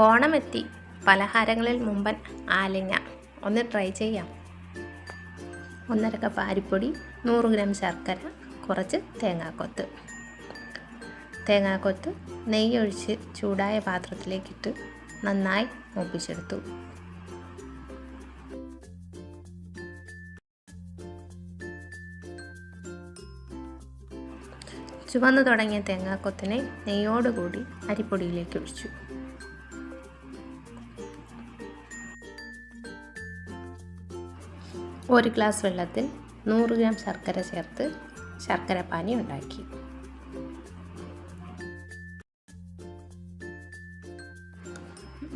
ഓണമെത്തി. പലഹാരങ്ങളിൽ മുമ്പൻ ആലിങ്ങ. ഒന്ന് ട്രൈ ചെയ്യാം. 1½ കപ്പ് അരിപ്പൊടി, 100 ഗ്രാം ശർക്കര, കുറച്ച് തേങ്ങാക്കൊത്ത് നെയ്യൊഴിച്ച് ചൂടായ പാത്രത്തിലേക്കിട്ട് നന്നായി മൂപ്പിച്ചെടുത്തു. ചുവന്നു തുടങ്ങിയ തേങ്ങാക്കൊത്തിനെ നെയ്യോടുകൂടി അരിപ്പൊടിയിലേക്ക് ഒഴിച്ചു. ഒരു ഗ്ലാസ് വെള്ളത്തിൽ 100 ഗ്രാം ശർക്കര ചേർത്ത് ശർക്കരപ്പാനി ഉണ്ടാക്കി.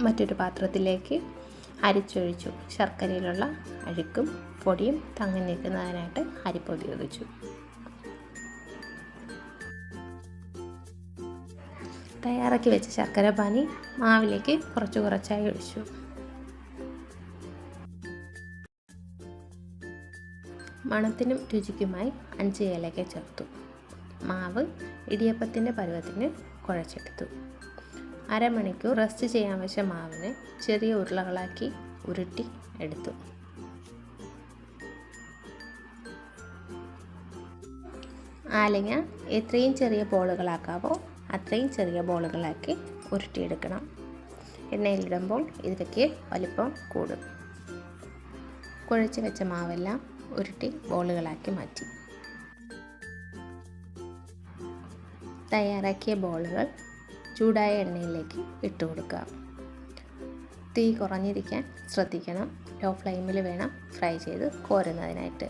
മറ്റൊരു പാത്രത്തിലേക്ക് അരിച്ചൊഴിച്ചു. ശർക്കരയിലുള്ള അഴുക്കും പൊടിയും തങ്ങി നിൽക്കുന്നതിനായിട്ട് അരിപ്പ ഉപയോഗിച്ചു. തയ്യാറാക്കി വെച്ച ശർക്കരപ്പാനി മാവിലേക്ക് കുറച്ചായി ഒഴിച്ചു. മണത്തിനും രുചിക്കുമായി 5 ഏലക്ക ചേർത്തു. മാവ് ഇടിയപ്പത്തിൻ്റെ പരുവത്തിന് കുഴച്ചെടുത്തു. അരമണിക്കൂർ റെസ്റ്റ് ചെയ്യാൻ വെച്ച മാവിനെ ചെറിയ ഉരുളകളാക്കി ഉരുട്ടി എടുത്തു. ആലിങ്ങ എത്രയും ചെറിയ ബോളുകളാക്കാവോ അത്രയും ചെറിയ ബോളുകളാക്കി ഉരുട്ടിയെടുക്കണം. എണ്ണയിലിടുമ്പോൾ ഇവയ്ക്ക് വലിപ്പം കൂടും. കുഴച്ച് വെച്ച മാവെല്ലാം ഉരുട്ടി ബോളുകളാക്കി മാറ്റി. തയ്യാറാക്കിയ ബോളുകൾ ചൂടായ എണ്ണയിലേക്ക് ഇട്ട് കൊടുക്കുക. തീ കുറഞ്ഞിരിക്കാൻ ശ്രദ്ധിക്കണം. ലോ ഫ്ലെയിമിൽ വേണം ഫ്രൈ ചെയ്ത് കോരുന്നതിനായിട്ട്.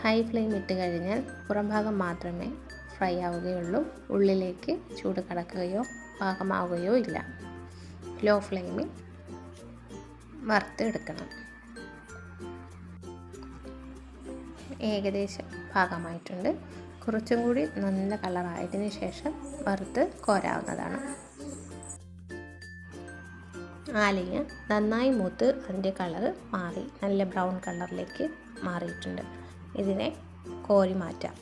ഹൈ ഫ്ലെയിം ഇട്ട് കഴിഞ്ഞാൽ പുറം ഭാഗം മാത്രമേ ഫ്രൈ ആവുകയുള്ളൂ. ഉള്ളിലേക്ക് ചൂട് കടക്കുകയോ പാകമാവുകയോ ഇല്ല. ലോ ഫ്ലെയിമിൽ വറുത്തെടുക്കണം. ഏകദേശം പാകമായിട്ടുണ്ട്. കുറച്ചും കൂടി നല്ല കളറായതിനു ശേഷം വറുത്ത് കോരാവുന്നതാണ്. ആലിങ്ങ നന്നായി മൂത്ത് അതിൻ്റെ കളറ് മാറി നല്ല ബ്രൗൺ കളറിലേക്ക് മാറിയിട്ടുണ്ട്. ഇതിനെ കോരി മാറ്റാം.